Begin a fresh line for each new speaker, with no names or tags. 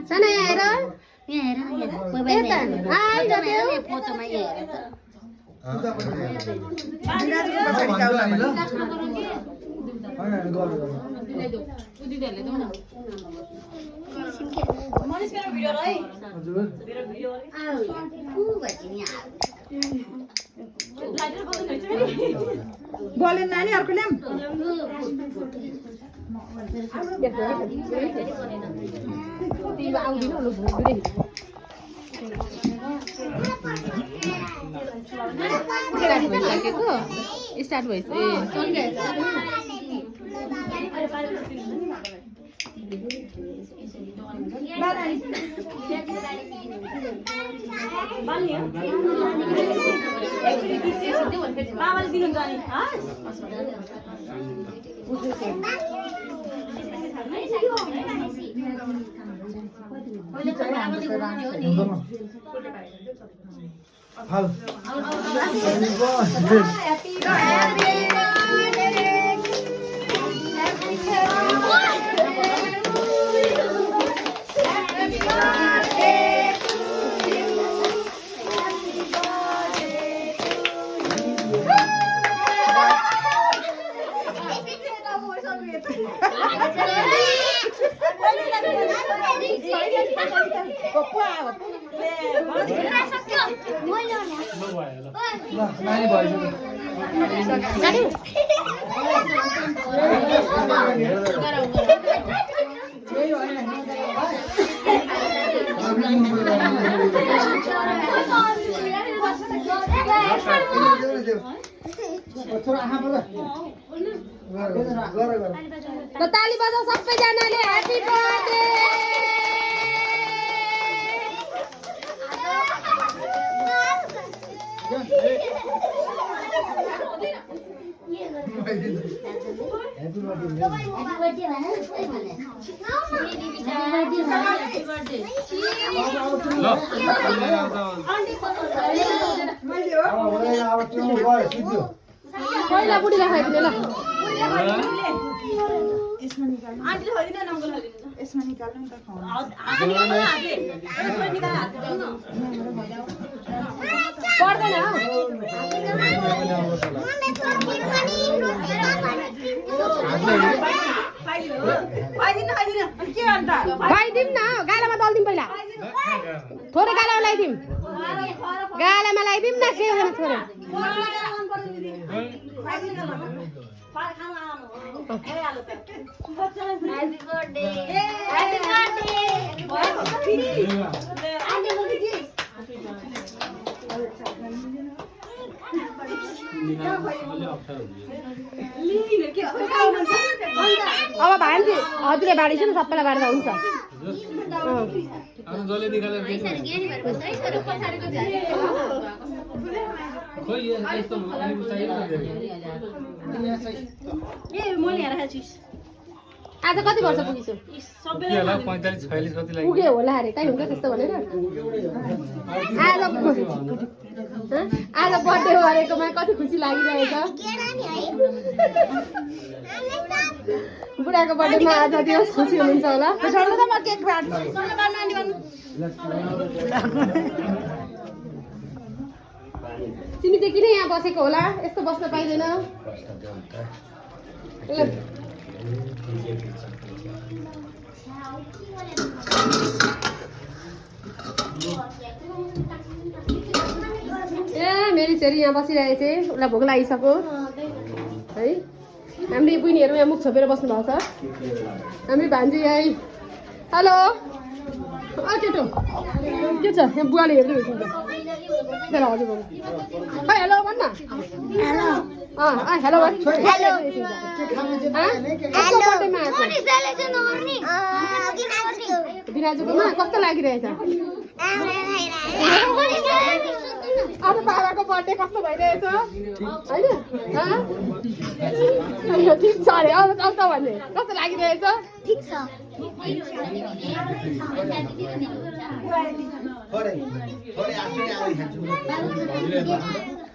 Sana heer. फोटोमा हेरेर
बोले नानी अर्को ल्याम
स्टार्ट भइस ताली बजाऊ सबैजनाले ह्यापी बर्थडे पहिला बुढीलाई खाइदिने ल
आन्टीले होइन नम्बर यसमा निकाल्नु नि त
पर्दैन खाइदिउँ न गालामा दल्दिउँ पहिला थोरै गालामा लगाइदिउँ गालामा लगाइदिउँ न के गर्नु थोरै अब भान्जी हजुरले बाँडिछ नि सबैलाई बाँड्दा हुन्छ आज कति वर्ष पुगिसु पुग्यो होला अरे कहीँ हुन्छ त्यस्तो भनेर आज बर्थडे गरेकोमा कति खुसी लागिरहेछ बुढाको बर्थडेमा आज दिवस खुसी हुनुहुन्छ होला तिमी चाहिँ किन यहाँ बसेको होला यस्तो बस्न पाइँदैन ए मेरी छोरी यहाँ बसिरहेछ उसलाई भोक लागिसक्यो है हाम्रो बहिनीहरू यहाँ मुख छोपेर बस्नु भएको छ हाम्रो भान्जी यहाँ हेलो केटो के छ यहाँ बुवाले हेर्दै हुन्छ हजुर खै हेलो भन्न हेलो बिराजुकोमा कस्तो लागिरहेछ आज बाबाको बर्थडे कस्तो भइरहेछ होइन ठिक छ अरे अब त भन्ने कस्तो लागिरहेछ
ठिक छ
थोरै आफै आएर खान्छु